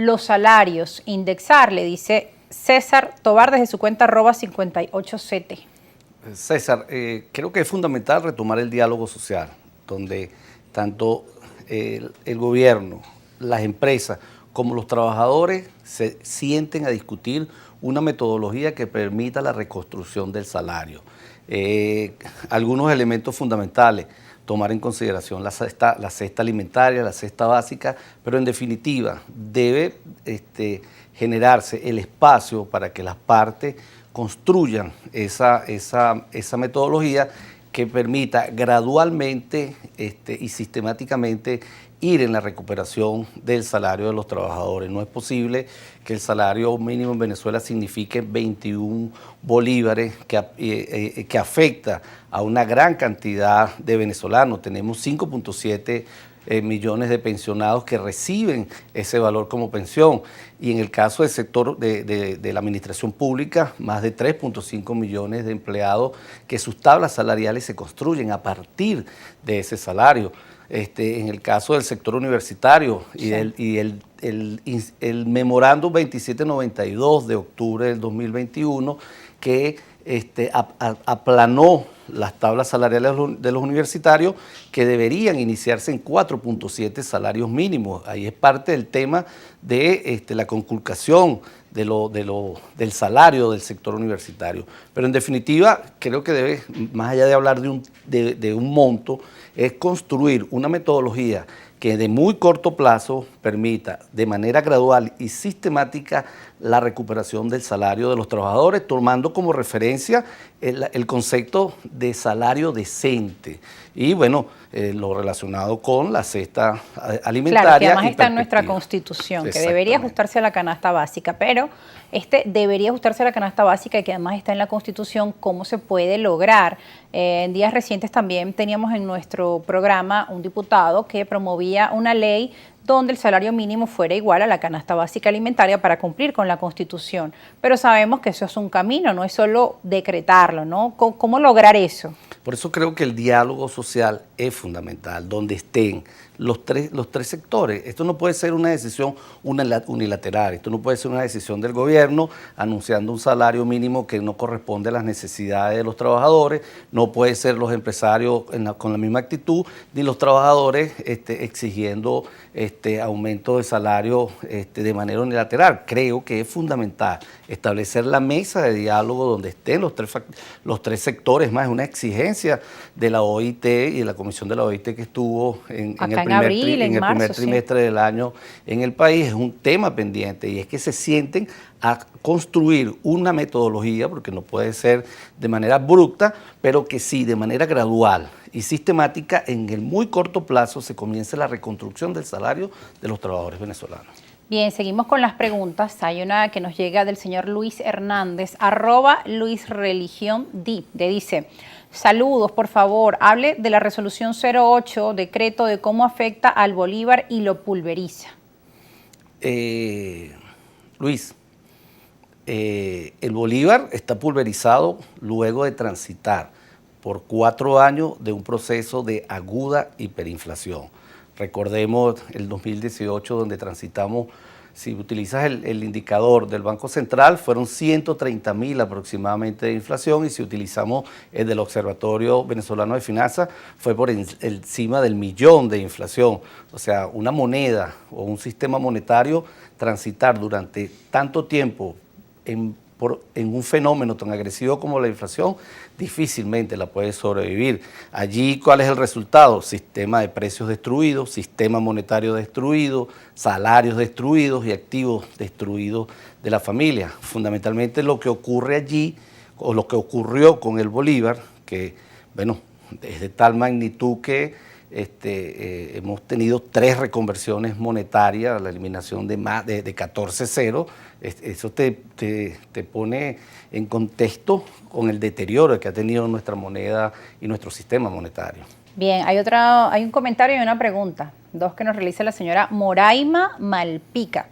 los salarios, indexar, le dice César Tobar desde su cuenta @58CT. César, creo que es fundamental retomar el diálogo social, donde tanto el gobierno, las empresas, como los trabajadores se sienten a discutir una metodología que permita la reconstrucción del salario. Algunos elementos fundamentales, tomar en consideración la cesta alimentaria, la cesta básica, pero en definitiva debe generarse el espacio para que las partes construyan esa metodología que permita gradualmente y sistemáticamente ir en la recuperación del salario de los trabajadores. No es posible que el salario mínimo en Venezuela signifique 21 bolívares, que afecta a una gran cantidad de venezolanos. Tenemos 5.7 millones de pensionados que reciben ese valor como pensión, y en el caso del sector de la administración pública, más de 3.5 millones de empleados que sus tablas salariales se construyen a partir de ese salario. En el caso del sector universitario y el memorándum 2792 de octubre del 2021 que aplanó las tablas salariales de los universitarios, que deberían iniciarse en 4.7 salarios mínimos. Ahí es parte del tema de la conculcación del salario del sector universitario. Pero en definitiva, creo que debe, más allá de hablar de un monto, es construir una metodología que de muy corto plazo permita de manera gradual y sistemática la recuperación del salario de los trabajadores, tomando como referencia el concepto de salario decente y bueno, lo relacionado con la cesta alimentaria. Claro, que además está en nuestra Constitución, que debería ajustarse a la canasta básica, pero debería ajustarse a la canasta básica y que además está en la Constitución. ¿Cómo se puede lograr? En días recientes también teníamos en nuestro programa un diputado que promovía una ley donde el salario mínimo fuera igual a la canasta básica alimentaria para cumplir con la Constitución. Pero sabemos que eso es un camino, no es solo decretarlo, ¿no? ¿Cómo lograr eso? Por eso creo que el diálogo social es fundamental, donde estén los tres sectores. Esto no puede ser una decisión unilateral, esto no puede ser una decisión del gobierno anunciando un salario mínimo que no corresponde a las necesidades de los trabajadores, no puede ser los empresarios con la misma actitud, ni los trabajadores exigiendo aumento de salario de manera unilateral. Creo que es fundamental establecer la mesa de diálogo donde estén los tres sectores, más una exigencia de la OIT y de la comisión de la OIT que estuvo en el primer trimestre del año en el país. Es un tema pendiente y es que se sienten a construir una metodología, porque no puede ser de manera abrupta, pero que sí, de manera gradual y sistemática, en el muy corto plazo se comience la reconstrucción del salario de los trabajadores venezolanos. Bien, seguimos con las preguntas. Hay una que nos llega del señor Luis Hernández, @LuisReligión_D. Le dice: saludos, por favor, hable de la resolución 08, decreto de cómo afecta al bolívar y lo pulveriza. Luis, el bolívar está pulverizado luego de transitar por 4 años de un proceso de aguda hiperinflación. Recordemos el 2018, donde transitamos, si utilizas el indicador del Banco Central, fueron 130.000 aproximadamente de inflación, y si utilizamos el del Observatorio Venezolano de Finanzas, fue por encima del 1.000.000 de inflación. O sea, una moneda o un sistema monetario transitar durante tanto tiempo en un fenómeno tan agresivo como la inflación, difícilmente la puede sobrevivir. Allí, ¿cuál es el resultado? Sistema de precios destruido, sistema monetario destruido, salarios destruidos y activos destruidos de la familia. Fundamentalmente lo que ocurre allí, o lo que ocurrió con el bolívar, que, bueno, es de tal magnitud que hemos tenido 3 reconversiones monetarias, la eliminación de 14 ceros. Eso te pone en contexto con el deterioro que ha tenido nuestra moneda y nuestro sistema monetario. Bien, hay un comentario y una pregunta, 2 que nos realiza la señora Moraima Malpica.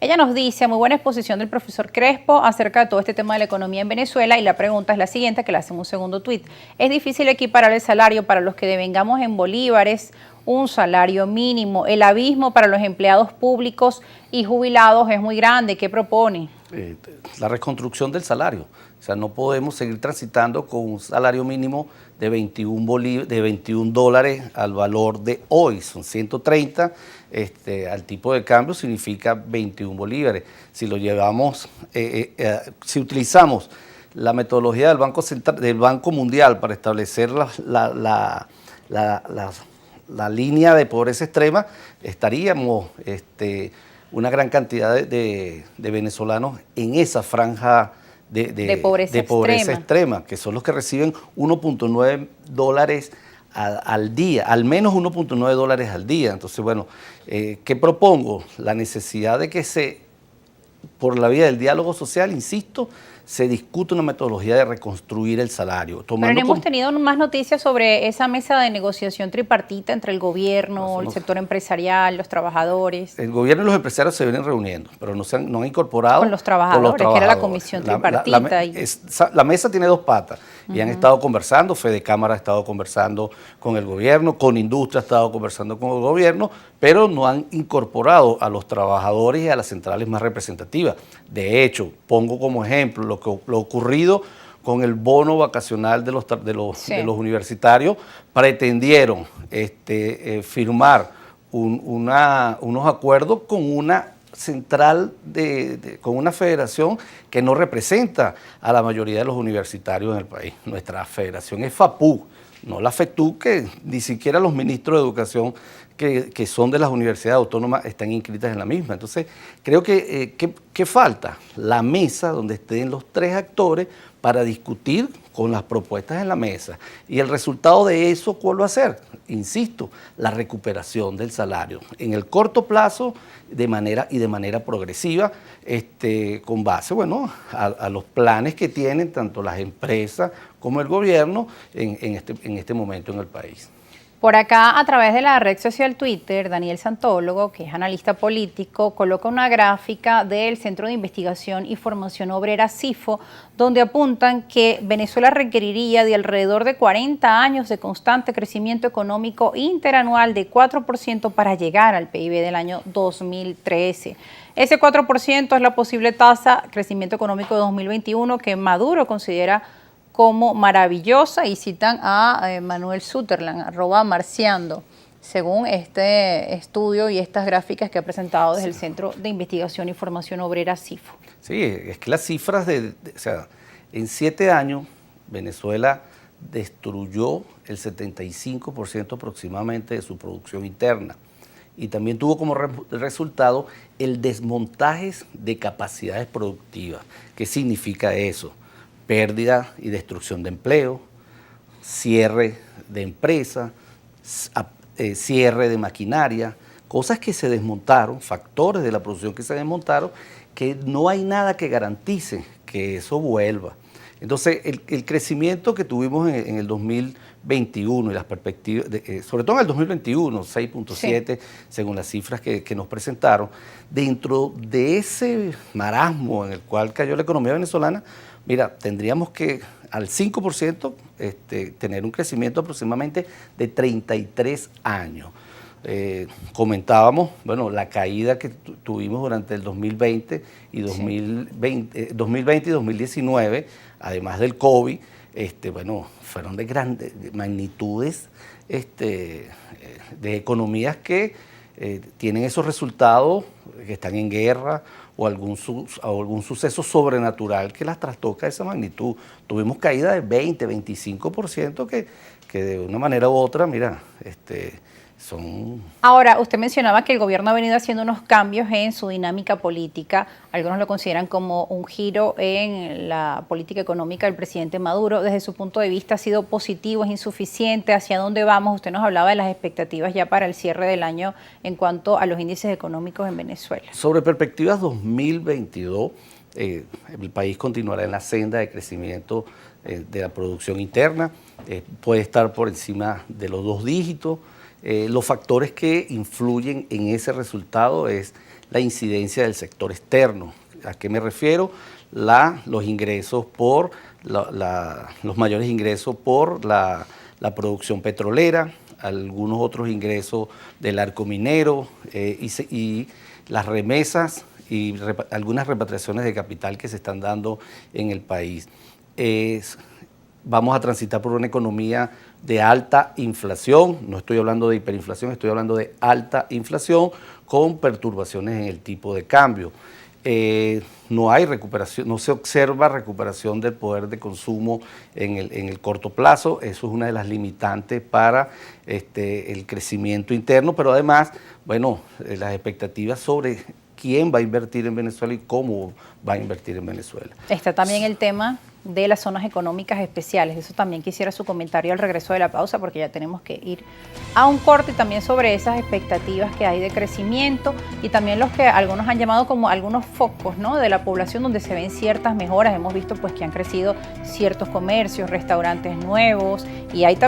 Ella nos dice: muy buena exposición del profesor Crespo acerca de todo este tema de la economía en Venezuela, y la pregunta es la siguiente, que le hacemos un segundo tuit. ¿Es difícil equiparar el salario para los que devengamos en bolívares un salario mínimo. El abismo para los empleados públicos y jubilados es muy grande. ¿Qué propone? La reconstrucción del salario. O sea, no podemos seguir transitando con un salario mínimo de 21 dólares al valor de hoy. Son 130, al tipo de cambio significa 21 bolívares. Si lo llevamos, si utilizamos la metodología del Banco Mundial para establecer la línea de pobreza extrema, estaríamos una gran cantidad de venezolanos en esa franja de pobreza extrema, que son los que reciben 1.9 dólares al día, al menos 1.9 dólares al día. Entonces, bueno, ¿qué propongo? La necesidad de que por la vía del diálogo social, insisto, se discute una metodología de reconstruir el salario. Pero no hemos tenido más noticias sobre esa mesa de negociación tripartita entre el gobierno, el sector empresarial, los trabajadores. El gobierno y los empresarios se vienen reuniendo, pero no han incorporado con los trabajadores, que era la comisión tripartita. La mesa tiene dos patas y han estado conversando. Fede Cámara ha estado conversando con el gobierno, con Industria ha estado conversando con el gobierno, pero no han incorporado a los trabajadores y a las centrales más representativas. De hecho, pongo como ejemplo lo ocurrido con el bono vacacional de los universitarios. Pretendieron firmar unos acuerdos con una central, con una federación que no representa a la mayoría de los universitarios en el país. Nuestra federación es FAPU, no la FETU, que ni siquiera los ministros de educación que son de las universidades autónomas están inscritas en la misma. Entonces, creo que ¿qué falta? La mesa donde estén los tres actores para discutir con las propuestas en la mesa. Y el resultado de eso, ¿cuál va a ser? Insisto, la recuperación del salario. En el corto plazo, de manera progresiva, con base, bueno, a los planes que tienen tanto las empresas como el gobierno en este momento en el país. Por acá, a través de la red social Twitter, Daniel Santólogo, que es analista político, coloca una gráfica del Centro de Investigación y Formación Obrera CIFO, donde apuntan que Venezuela requeriría de alrededor de 40 años de constante crecimiento económico interanual de 4% para llegar al PIB del año 2013. Ese 4% es la posible tasa de crecimiento económico de 2021 que Maduro considera como maravillosa, y citan a Manuel Sutherland, @marciando, según este estudio y estas gráficas que ha presentado desde el Centro de Investigación y Formación Obrera CIFO. Sí, es que las cifras o sea, en 7 años Venezuela destruyó el 75% aproximadamente de su producción interna y también tuvo como resultado el desmontaje de capacidades productivas. ¿Qué significa eso? Pérdida y destrucción de empleo, cierre de empresas, cierre de maquinaria, cosas que se desmontaron, factores de la producción que se desmontaron, que no hay nada que garantice que eso vuelva. Entonces, el crecimiento que tuvimos en el 2021 y las perspectivas, sobre todo en el 2021, 6.7, según las cifras que nos presentaron, dentro de ese marasmo en el cual cayó la economía venezolana, mira, tendríamos que al 5% tener un crecimiento aproximadamente de 33 años. Comentábamos, bueno, la caída que tuvimos durante el 2020 y 2019, además del COVID, bueno, fueron de grandes magnitudes de economías que tienen esos resultados, que están en guerra o algún suceso sobrenatural que las trastoca de esa magnitud. Tuvimos caída de 20, 25% que de una manera u otra, mira, son... Ahora, usted mencionaba que el gobierno ha venido haciendo unos cambios en su dinámica política. Algunos lo consideran como un giro en la política económica del presidente Maduro. Desde su punto de vista, ¿ha sido positivo, es insuficiente? ¿Hacia dónde vamos? Usted nos hablaba de las expectativas ya para el cierre del año en cuanto a los índices económicos en Venezuela. Sobre perspectivas 2022, el país continuará en la senda de crecimiento de la producción interna. Puede estar por encima de los 2 dígitos. Los factores que influyen en ese resultado es la incidencia del sector externo. ¿A qué me refiero? Los ingresos los mayores ingresos por la producción petrolera, algunos otros ingresos del arco minero y las remesas y algunas repatriaciones de capital que se están dando en el país. Vamos a transitar por una economía de alta inflación, no estoy hablando de hiperinflación, estoy hablando de alta inflación con perturbaciones en el tipo de cambio. No hay recuperación, no se observa recuperación del poder de consumo en el corto plazo. Eso es una de las limitantes para el crecimiento interno, pero además, bueno, las expectativas sobre quién va a invertir en Venezuela y cómo va a invertir en Venezuela. Está también el tema de las zonas económicas especiales. Eso también quisiera su comentario al regreso de la pausa, porque ya tenemos que ir a un corte también sobre esas expectativas que hay de crecimiento y también los que algunos han llamado como algunos focos, ¿no?, de la población donde se ven ciertas mejoras. Hemos visto pues que han crecido ciertos comercios, restaurantes nuevos y hay